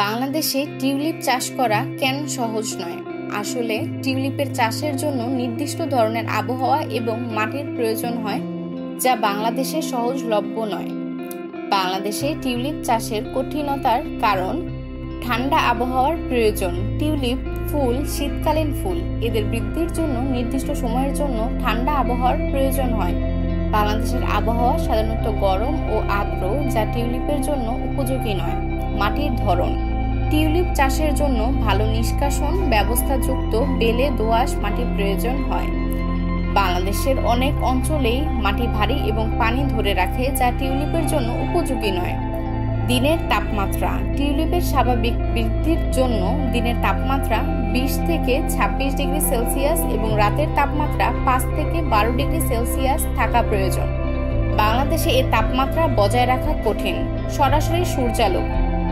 বাংলাদেশে টিউলিপ চাষ করা কেন সহজ নয়? আসলে টিউলিপের চাষের জন্য নির্দিষ্ট ধরনের আবহাওয়া এবং মাটির প্রয়োজন হয়, যা বাংলাদেশে সহজলভ্য নয়। বাংলাদেশে টিউলিপ চাষের কঠিনতার কারণ ঠান্ডা আবহাওয়ার প্রয়োজন। টিউলিপ ফুল শীতকালীন ফুল, এদের বৃদ্ধির জন্য নির্দিষ্ট সময়ের জন্য ঠান্ডা আবহাওয়ার প্রয়োজন হয়। বাংলাদেশের আবহাওয়া সাধারণত গরম ও আর্দ্র, যা টিউলিপের জন্য উপযোগী নয়। মাটির ধরন, টিউলিপ চাষের জন্য ভালো নিষ্কাশন ব্যবস্থাযুক্ত বেলে দোআঁশ মাটির প্রয়োজন হয়। বাংলাদেশের অনেক অঞ্চলেই মাটি ভারী এবং পানি ধরে রাখে, যা টিউলিপের জন্য উপযোগী নয়। দিনের তাপমাত্রা, টিউলিপের স্বাভাবিক বৃদ্ধির জন্য দিনের তাপমাত্রা 20 থেকে 26 ডিগ্রি সেলসিয়াস এবং রাতের তাপমাত্রা 5 থেকে 12 ডিগ্রি সেলসিয়াস থাকা প্রয়োজন। বাংলাদেশে এর তাপমাত্রা বজায় রাখা কঠিন। সরাসরি সূর্যালোক,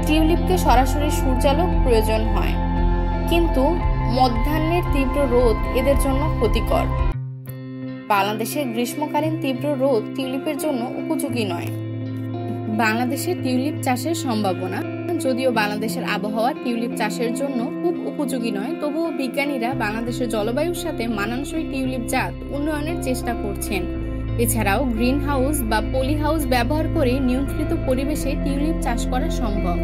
টিউলিপকে সরাসরি সূর্যালোক প্রয়োজন হয়, কিন্তু মধ্যাহ্নের তীব্র রোদ এদের জন্য ক্ষতিকর। বাংলাদেশের গ্রীষ্মকালীন তীব্র রোদ টিউলিপের জন্য উপযোগী নয়। বাংলাদেশে টিউলিপ চাষের সম্ভাবনা, যদিও বাংলাদেশের আবহাওয়া টিউলিপ চাষের জন্য খুব উপযোগী নয়, তবুও বিজ্ঞানীরা বাংলাদেশের জলবায়ুর সাথে মানানসই টিউলিপ জাত উন্নয়নের চেষ্টা করছেন। এছাড়াও গ্রিন হাউস বা পলি হাউস ব্যবহার করে নিয়ন্ত্রিত পরিবেশে টিউলিপ চাষ করা সম্ভব।